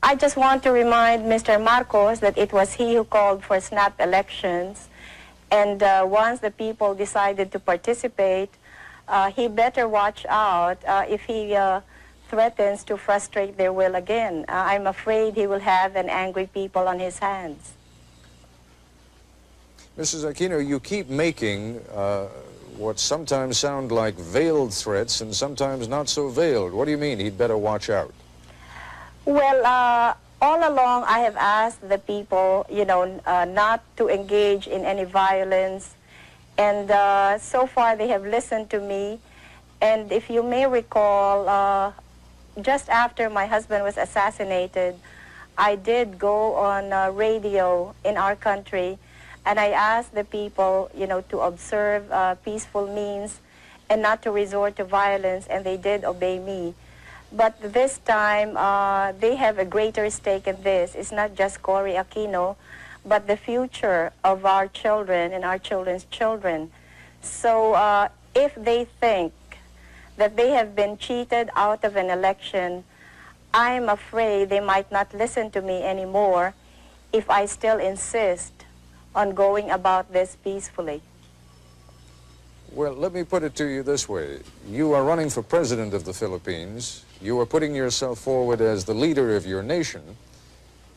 I just want to remind Mr. Marcos that it was he who called for snap elections, and once the people decided to participate, he better watch out if he threatens to frustrate their will again. I'm afraid he will have an angry people on his hands. Mrs. Aquino, you keep making what sometimes sound like veiled threats and sometimes not so veiled. What do you mean he'd better watch out? Well, all along I have asked the people, you know, not to engage in any violence, and so far they have listened to me. And if you may recall, just after my husband was assassinated, I did go on radio in our country, and I asked the people, you know, to observe peaceful means and not to resort to violence, and they did obey me. But this time, they have a greater stake in this. It's not just CORY Aquino, but the future of our children and our children's children. So if they think that they have been cheated out of an election, I'm afraid they might not listen to me anymore if I still insist on going about this peacefully. Well, let me put it to you this way. You are running for president of the Philippines. You are putting yourself forward as the leader of your nation.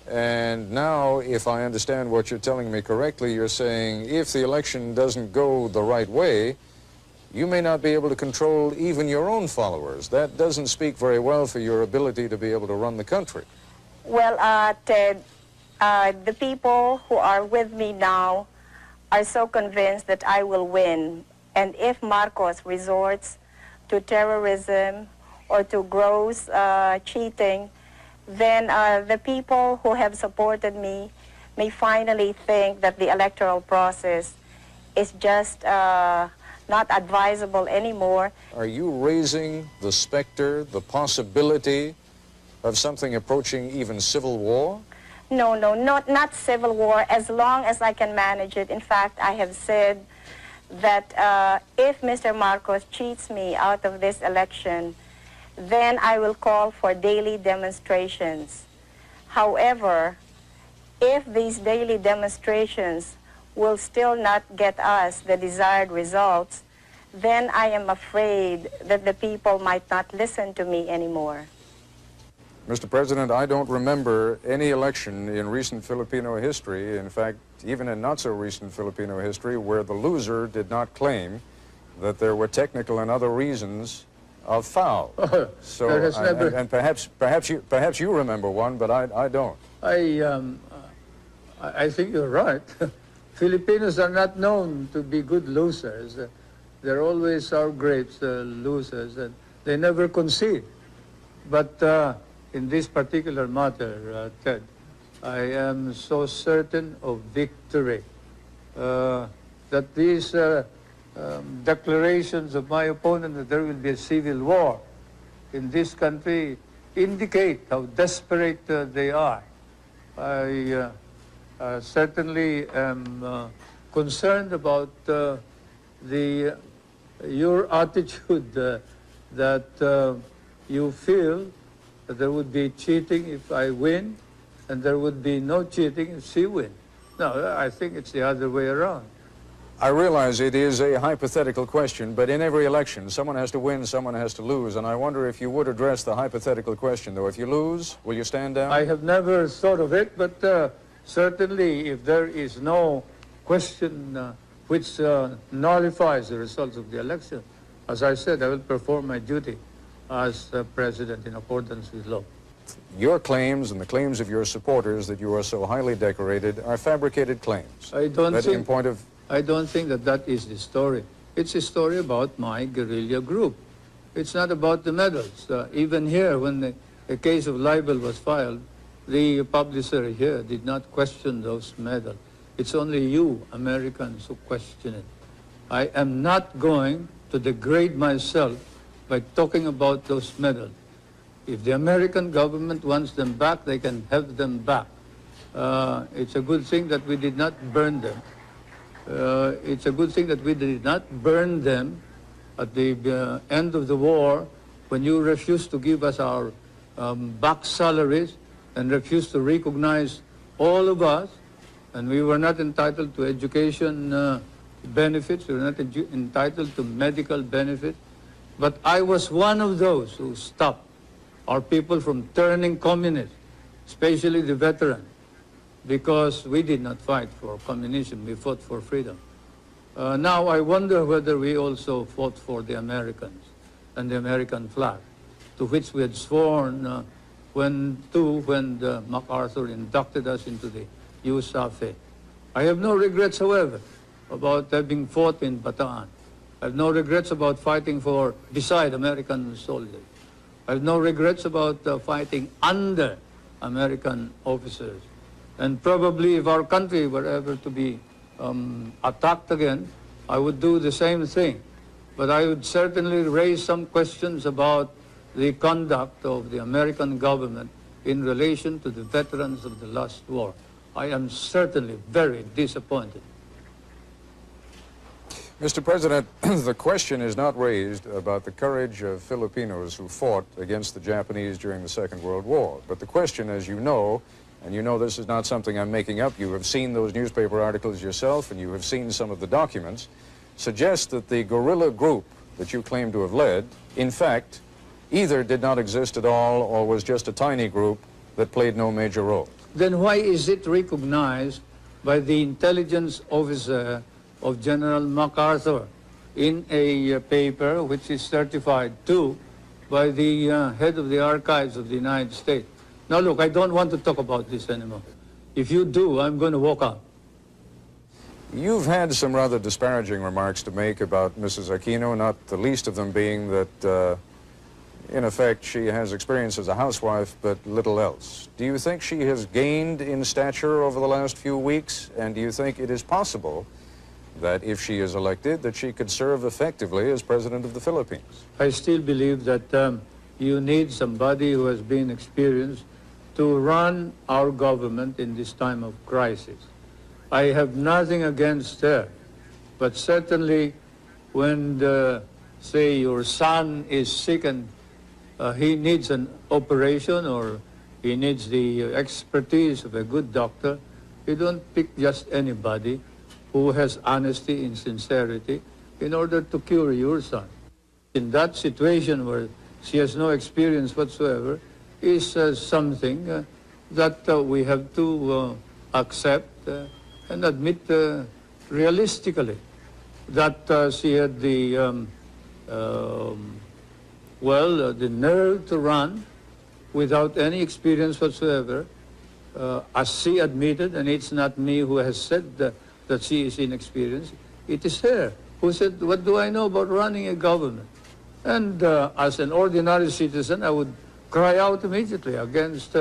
And now, if I understand what you're telling me correctly, you're saying if the election doesn't go the right way, you may not be able to control even your own followers. That doesn't speak very well for your ability to be able to run the country. Well, Ted, the people who are with me now are so convinced that I will win. And if Marcos resorts to terrorism or to gross cheating, then the people who have supported me may finally think that the electoral process is just not advisable anymore. Are you raising the specter, the possibility of something approaching even civil war? No, not civil war, as long as I can manage it. In fact, I have said that if Mr. Marcos cheats me out of this election, then I will call for daily demonstrations. However, if these daily demonstrations will still not get us the desired results, then I am afraid that the people might not listen to me anymore. Mr. President, I don't remember any election in recent Filipino history, in fact, even in not-so-recent Filipino history, where the loser did not claim that there were technical and other reasons of foul. So, and perhaps you remember one, but I don't. I think you're right. Filipinos are not known to be good losers. They're always sour grapes losers, and they never concede. But in this particular matter, Ted, I am so certain of victory that these declarations of my opponent that there will be a civil war in this country indicate how desperate they are. I certainly am concerned about your attitude that you feel that there would be cheating if I win, and there would be no cheating if she wins. No, I think it's the other way around. I realize it is a hypothetical question, but in every election, someone has to win, someone has to lose, and I wonder if you would address the hypothetical question, though. If you lose, will you stand down? I have never thought of it, but certainly if there is no question which nullifies the results of the election, as I said, I will perform my duty as president in accordance with law. Your claims and the claims of your supporters that you are so highly decorated are fabricated claims. I don't think that that is the story. It's a story about my guerrilla group. It's not about the medals. Even here, when a case of libel was filed, the publisher here did not question those medals. It's only you, Americans, who question it. I am not going to degrade myself by talking about those medals. If the American government wants them back, they can have them back. It's a good thing that we did not burn them. It's a good thing that we did not burn them at the end of the war when you refused to give us our back salaries. and refused to recognize all of us, and we were not entitled to education benefits, we were not entitled to medical benefits. But I was one of those who stopped our people from turning communist, especially the veterans, because we did not fight for communism, we fought for freedom. Now I wonder whether we also fought for the Americans and the American flag, to which we had sworn when MacArthur inducted us into the USAFE. I have no regrets, however, about having fought in Bataan. I have no regrets about fighting beside American soldiers. I have no regrets about fighting under American officers. And probably if our country were ever to be attacked again, I would do the same thing. But I would certainly raise some questions about the conduct of the American government in relation to the veterans of the last war. I am certainly very disappointed. Mr. President, the question is not raised about the courage of Filipinos who fought against the Japanese during the Second World War. But the question, as you know, and you know this is not something I'm making up, you have seen those newspaper articles yourself and you have seen some of the documents, suggests that the guerrilla group that you claim to have led, in fact, either did not exist at all or was just a tiny group that played no major role. Then why is it recognized by the intelligence officer of General MacArthur in a paper which is certified too by the head of the archives of the United States? Now look, I don't want to talk about this anymore. If you do, I'm going to walk out. You've had some rather disparaging remarks to make about Mrs. Aquino, not the least of them being that, in effect, she has experience as a housewife, but little else. Do you think she has gained in stature over the last few weeks? And do you think it is possible that if she is elected, that she could serve effectively as President of the Philippines? I still believe that you need somebody who has been experienced to run our government in this time of crisis. I have nothing against her, but certainly when, say, your son is sick and he needs an operation or he needs the expertise of a good doctor, you don't pick just anybody who has honesty and sincerity in order to cure your son. In that situation where she has no experience whatsoever is something that we have to accept and admit realistically that she had the the nerve to run without any experience whatsoever, as she admitted, and it's not me who has said that she is inexperienced, it is her who said, what do I know about running a government? And as an ordinary citizen, I would cry out immediately against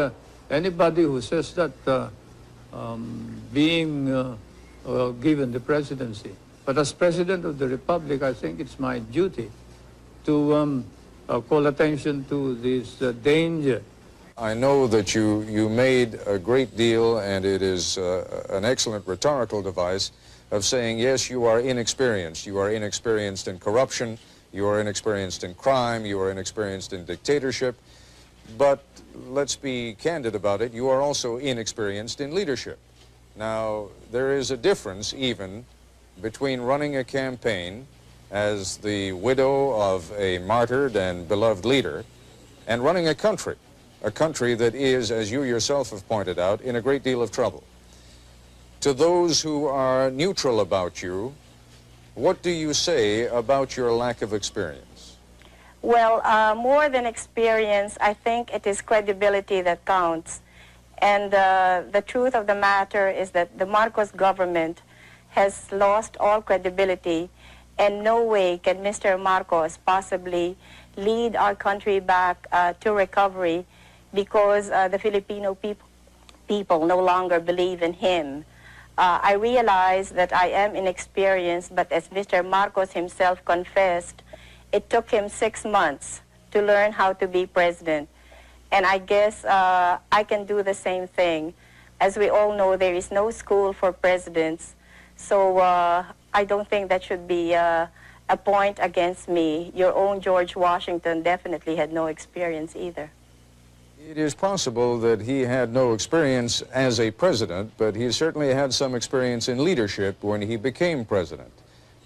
anybody who says that being given the presidency. But as President of the Republic, I think it's my duty to call attention to this danger. I know that you made a great deal, and it is an excellent rhetorical device of saying, yes, you are inexperienced. You are inexperienced in corruption, you are inexperienced in crime, you are inexperienced in dictatorship. But let's be candid about it, you are also inexperienced in leadership. Now, there is a difference even between running a campaign as the widow of a martyred and beloved leader and running a country that is, as you yourself have pointed out, in a great deal of trouble. To those who are neutral about you, what do you say about your lack of experience? Well, more than experience, I think it is credibility that counts. And the truth of the matter is that the Marcos government has lost all credibility, and no way can Mr. Marcos possibly lead our country back to recovery because the Filipino people no longer believe in him. I realize that I am inexperienced, but as Mr. Marcos himself confessed, it took him 6 months to learn how to be president. And I guess I can do the same thing. As we all know, there is no school for presidents, so I don't think that should be a point against me. Your own George Washington definitely had no experience either. It is possible that he had no experience as a president, but he certainly had some experience in leadership when he became president.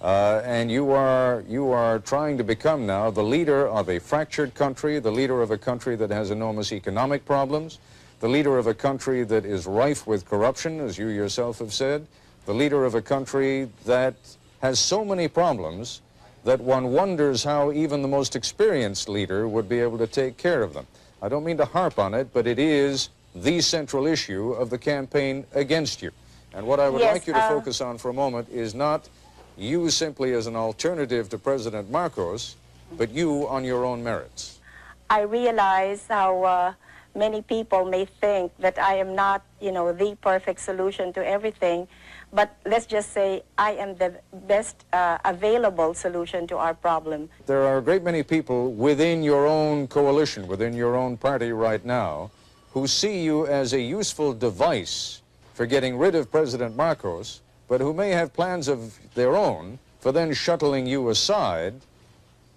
And you are trying to become now the leader of a fractured country, the leader of a country that has enormous economic problems, the leader of a country that is rife with corruption, as you yourself have said, the leader of a country that has so many problems that one wonders how even the most experienced leader would be able to take care of them. I don't mean to harp on it, but it is the central issue of the campaign against you. And what I would like you to focus on for a moment is not you simply as an alternative to President Marcos, but you on your own merits. I realize how many people may think that I am not, the perfect solution to everything, but let's just say I am the best available solution to our problem. There are a great many people within your own coalition, within your own party right now, who see you as a useful device for getting rid of President Marcos, but who may have plans of their own for then shuttling you aside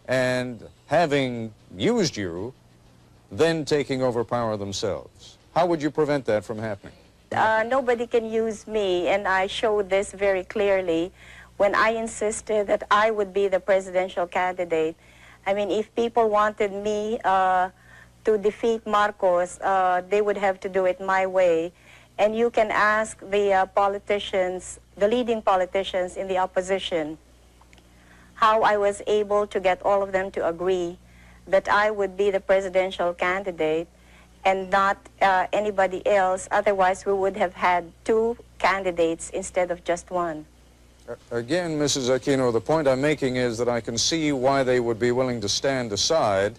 and, having used you, then taking over power themselves. How would you prevent that from happening? Nobody can use me, and I showed this very clearly when I insisted that I would be the presidential candidate. I mean, if people wanted me to defeat Marcos, they would have to do it my way. And you can ask the politicians, the leading politicians in the opposition, how I was able to get all of them to agree that I would be the presidential candidate and not anybody else. Otherwise, we would have had two candidates instead of just one. Again, Mrs. Aquino, the point I'm making is that I can see why they would be willing to stand aside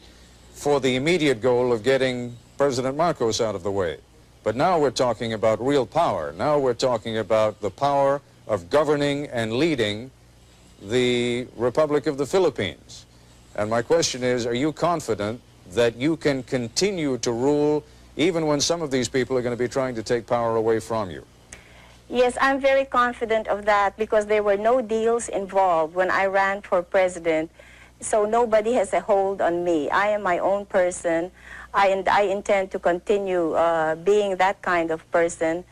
for the immediate goal of getting President Marcos out of the way. But now we're talking about real power. Now we're talking about the power of governing and leading the Republic of the Philippines. And my question is, are you confident that you can continue to rule even when some of these people are going to be trying to take power away from you? Yes, I'm very confident of that because there were no deals involved when I ran for president. So nobody has a hold on me. I am my own person. I intend to continue being that kind of person.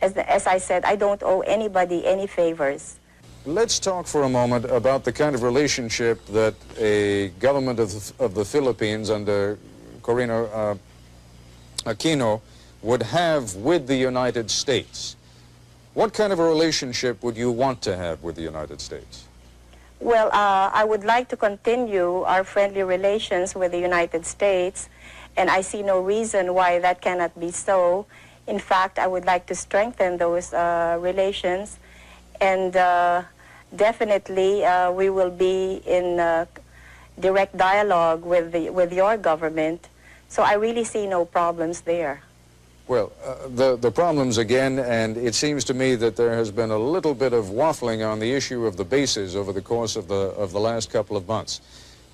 As I said, I don't owe anybody any favors. Let's talk for a moment about the kind of relationship that a government of the Philippines under CORY Aquino would have with the United States. What kind of a relationship would you want to have with the United States? Well, I would like to continue our friendly relations with the United States, and I see no reason why that cannot be so. In fact, I would like to strengthen those relations, and definitely we will be in direct dialogue with your government, so I really see no problems there. Well, the problems again, and it seems to me that there has been a little bit of waffling on the issue of the bases over the course of the last couple of months.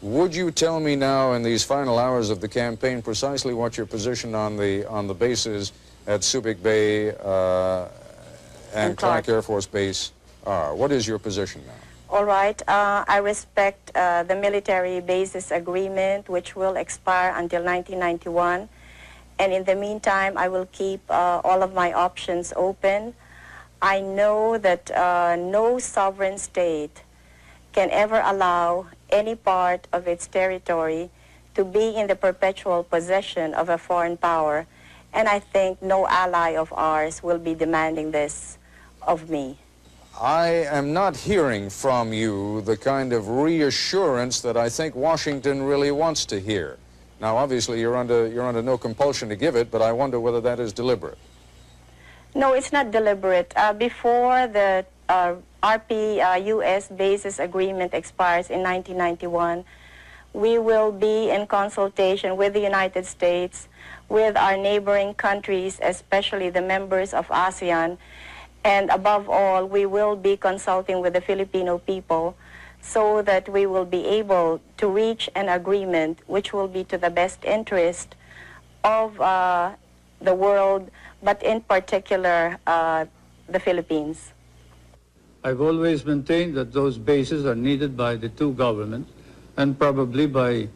Would you tell me now in these final hours of the campaign precisely what your position on the bases at Subic Bay and Clark Air Force Base are? What is your position now? All right. I respect the military bases agreement, which will expire until 1991. And in the meantime, I will keep all of my options open. I know that no sovereign state can ever allow any part of its territory to be in the perpetual possession of a foreign power. And I think no ally of ours will be demanding this of me. I am not hearing from you the kind of reassurance that I think Washington really wants to hear. Now, obviously, you're under no compulsion to give it, but I wonder whether that is deliberate. No, it's not deliberate. Before the RP-US bases agreement expires in 1991, we will be in consultation with the United States, with our neighboring countries, especially the members of ASEAN, and above all, we will be consulting with the Filipino people so that we will be able to reach an agreement which will be to the best interest of the world, but in particular the Philippines. I've always maintained that those bases are needed by the two governments and probably by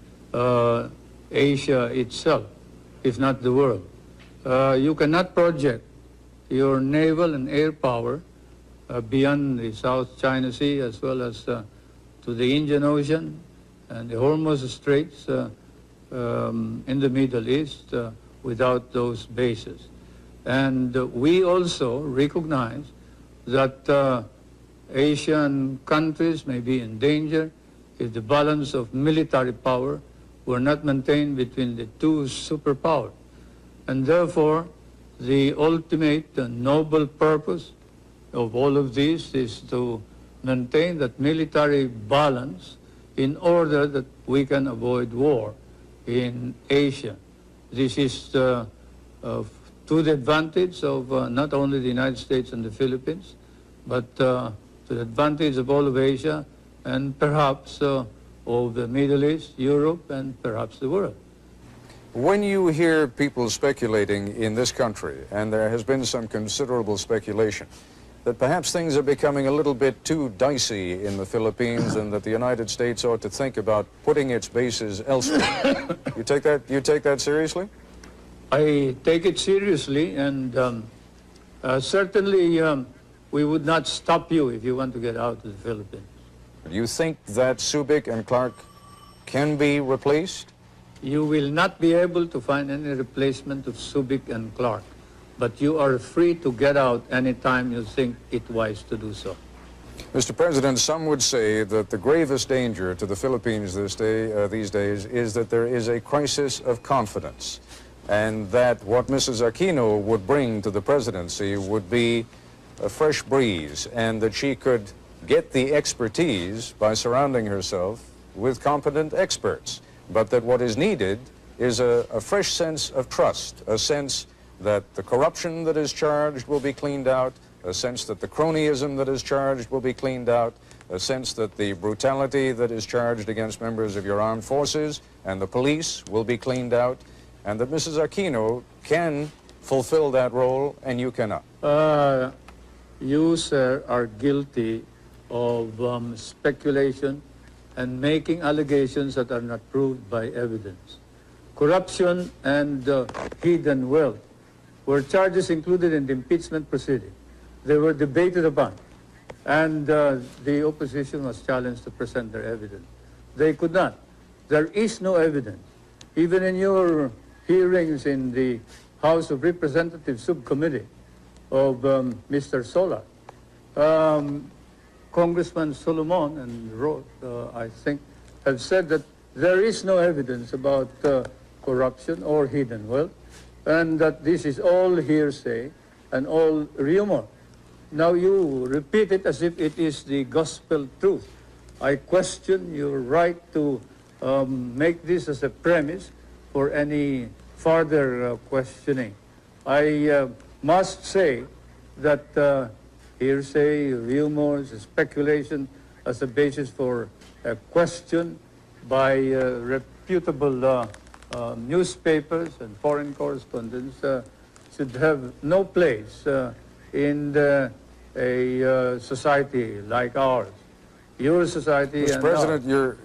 Asia itself. if not the world. You cannot project your naval and air power beyond the South China Sea as well as to the Indian Ocean and the Hormuz Straits in the Middle East without those bases. And we also recognize that Asian countries may be in danger if the balance of military power were not maintained between the two superpowers. And therefore, the ultimate noble purpose of all of this is to maintain that military balance in order that we can avoid war in Asia. This is to the advantage of not only the United States and the Philippines, but to the advantage of all of Asia and perhaps of the Middle East, Europe, and perhaps the world. When you hear people speculating in this country, and there has been some considerable speculation, that perhaps things are becoming a little bit too dicey in the Philippines and that the United States ought to think about putting its bases elsewhere. You take that seriously? I take it seriously, and certainly we would not stop you if you want to get out of the Philippines. Do you think that Subic and Clark can be replaced? You will not be able to find any replacement of Subic and Clark, but you are free to get out anytime you think it wise to do so. Mr. President, some would say that the gravest danger to the Philippines these days is that there is a crisis of confidence, and that what Mrs. Aquino would bring to the presidency would be a fresh breeze, and that she could get the expertise by surrounding herself with competent experts, but that what is needed is a fresh sense of trust, a sense that the corruption that is charged will be cleaned out, a sense that the cronyism that is charged will be cleaned out, a sense that the brutality that is charged against members of your armed forces and the police will be cleaned out, and that Mrs. Aquino can fulfill that role and you cannot. You, sir, are guilty of speculation and making allegations that are not proved by evidence. Corruption and hidden wealth were charges included in the impeachment proceeding. They were debated upon, and the opposition was challenged to present their evidence. They could not. There is no evidence. Even in your hearings in the House of Representatives Subcommittee of Mr. Solar, Congressman Solomon and Roth, I think, have said that there is no evidence about corruption or hidden wealth, and that this is all hearsay and all rumor. Now you repeat it as if it is the gospel truth. I question your right to make this as a premise for any further questioning. I must say that hearsay, rumors, speculation as a basis for a question by reputable newspapers and foreign correspondents should have no place in a society like ours. Your society Mr. and President, ours.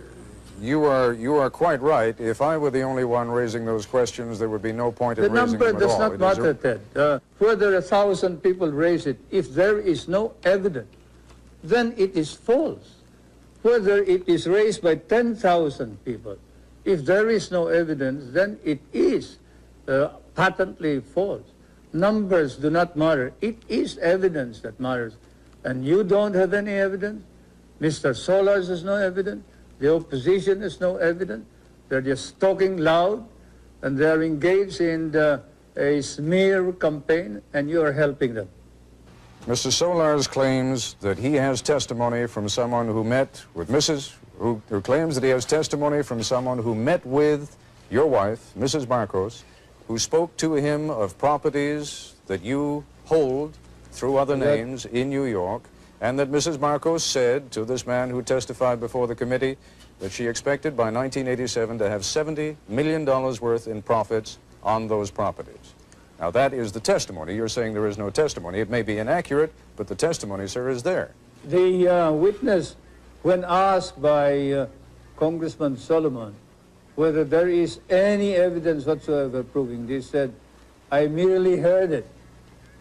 you are quite right. If I were the only one raising those questions, there would be no point in raising them at all. The number does not matter, Ted. Whether 1,000 people raise it, if there is no evidence, then it is false. Whether it is raised by 10,000 people, if there is no evidence, then it is patently false. Numbers do not matter. It is evidence that matters. And you don't have any evidence. Mr. Solars has no evidence. The opposition has no evidence. They're just talking loud, and they're engaged in a smear campaign, and you are helping them. Mr. Solars claims that he has testimony from someone who met with who claims that he has testimony from someone who met with your wife, Mrs. Marcos, who spoke to him of properties that you hold through other names in New York, and that Mrs. Marcos said to this man who testified before the committee that she expected by 1987 to have $70 million worth in profits on those properties. Now, that is the testimony. You're saying there is no testimony. It may be inaccurate, but the testimony, sir, is there. The witness, when asked by Congressman Solomon whether there is any evidence whatsoever proving this. Said, I merely heard it.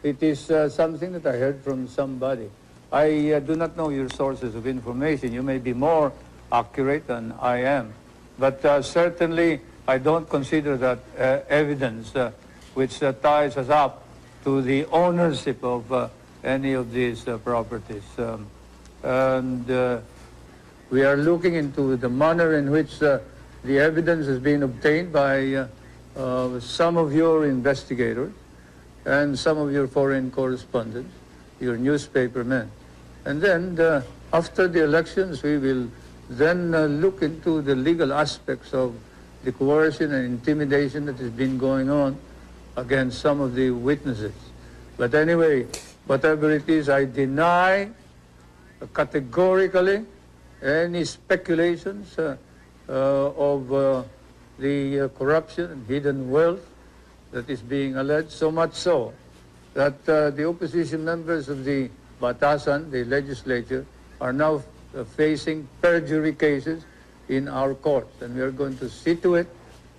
It is something that I heard from somebody. I do not know your sources of information. You may be more accurate than I am. But certainly, I don't consider that evidence which ties us up to the ownership of any of these properties. We are looking into the manner in which the evidence has been obtained by some of your investigators and some of your foreign correspondents, your newspaper men. And then after the elections, we will then look into the legal aspects of the coercion and intimidation that has been going on against some of the witnesses. But anyway, whatever it is, I deny categorically any speculations of the corruption and hidden wealth that is being alleged, so much so that the opposition members of the Batasan, the legislature, are now facing perjury cases in our courts, and we are going to see to it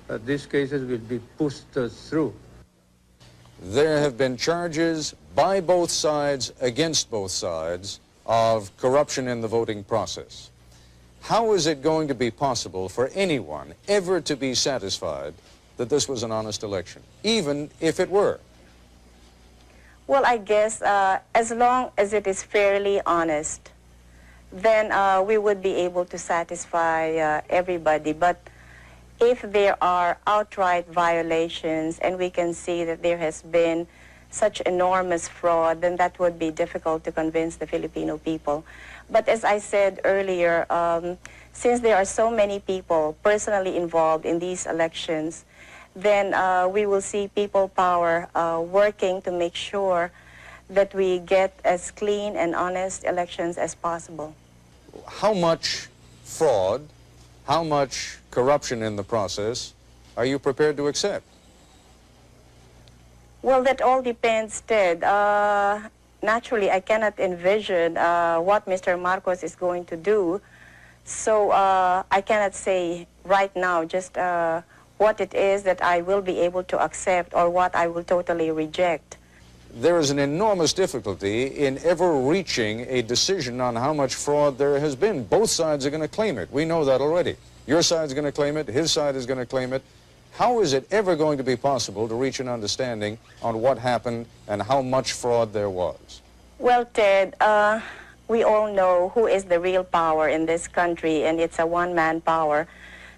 that these cases will be pushed through. There have been charges by both sides, against both sides, of corruption in the voting process. How is it going to be possible for anyone ever to be satisfied that this was an honest election, even if it were? Well, I guess as long as it is fairly honest, then we would be able to satisfy everybody. But if there are outright violations and we can see that there has been such enormous fraud, then that would be difficult to convince the Filipino people. But as I said earlier, since there are so many people personally involved in these elections, then we will see people power working to make sure that we get as clean and honest elections as possible. How much fraud, how much corruption in the process are you prepared to accept? Well, that all depends, Ted. Naturally, I cannot envision what Mr. Marcos is going to do, so I cannot say right now just what it is that I will be able to accept or what I will totally reject. There is an enormous difficulty in ever reaching a decision on how much fraud there has been. Both sides are going to claim it. We know that already. Your side's going to claim it, his side is going to claim it. How is it ever going to be possible to reach an understanding on what happened and how much fraud there was? Well, Ted, we all know who is the real power in this country, and it's a one-man power.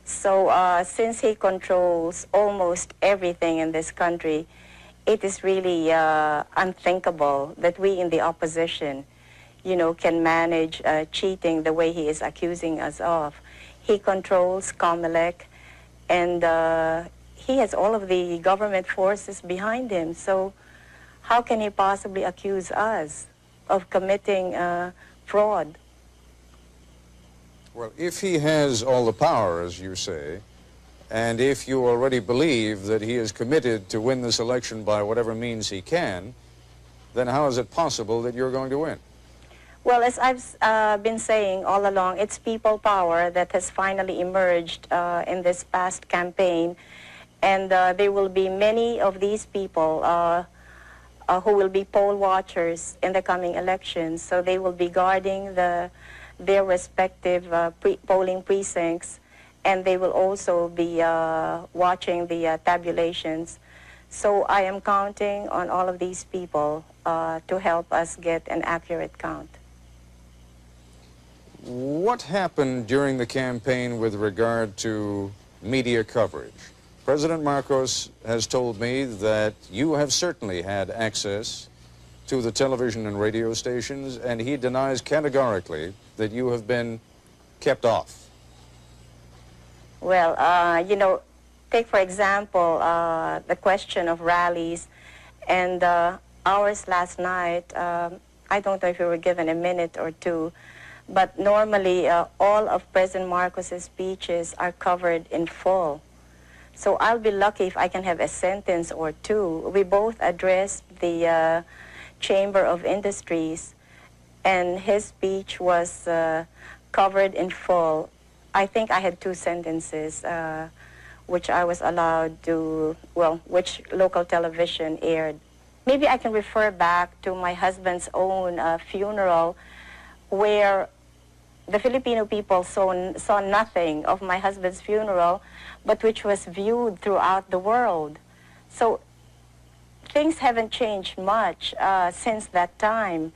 So since he controls almost everything in this country, it is really unthinkable that we in the opposition, you know, can manage cheating the way he is accusing us of. He controls COMELEC, and he has all of the government forces behind him. So how can he possibly accuse us of committing fraud? Well, if he has all the power, as you say, and if you already believe that he is committed to win this election by whatever means he can, then how is it possible that you're going to win? Well, as I've been saying all along, it's people power that has finally emerged in this past campaign. And there will be many of these people who will be poll watchers in the coming elections. So they will be guarding their respective polling precincts, and they will also be watching the tabulations. So I am counting on all of these people to help us get an accurate count. What happened during the campaign with regard to media coverage? President Marcos has told me that you have certainly had access to the television and radio stations, and he denies categorically that you have been kept off. Well, you know, take for example the question of rallies, and ours last night, I don't know if we were given a minute or two, but normally all of President Marcos's speeches are covered in full. So I'll be lucky if I can have a sentence or two. We both addressed the Chamber of Industries, and his speech was covered in full. I think I had 2 sentences which I was allowed to, well, which local television aired. Maybe I can refer back to my husband's own funeral, where the Filipino people saw nothing of my husband's funeral, but which was viewed throughout the world. So things haven't changed much since that time.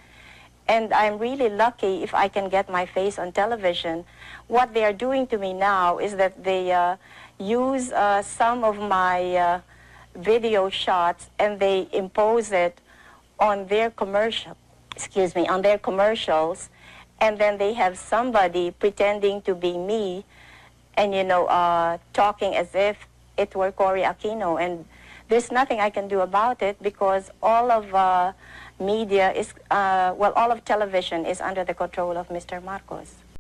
And I'm really lucky if I can get my face on television. What they are doing to me now is that they use some of my video shots and they impose it on their commercial, on their commercials, and then they have somebody pretending to be me and, you know, talking as if it were CORY Aquino. And there's nothing I can do about it because all of media is, well, all of television is under the control of Mr. Marcos.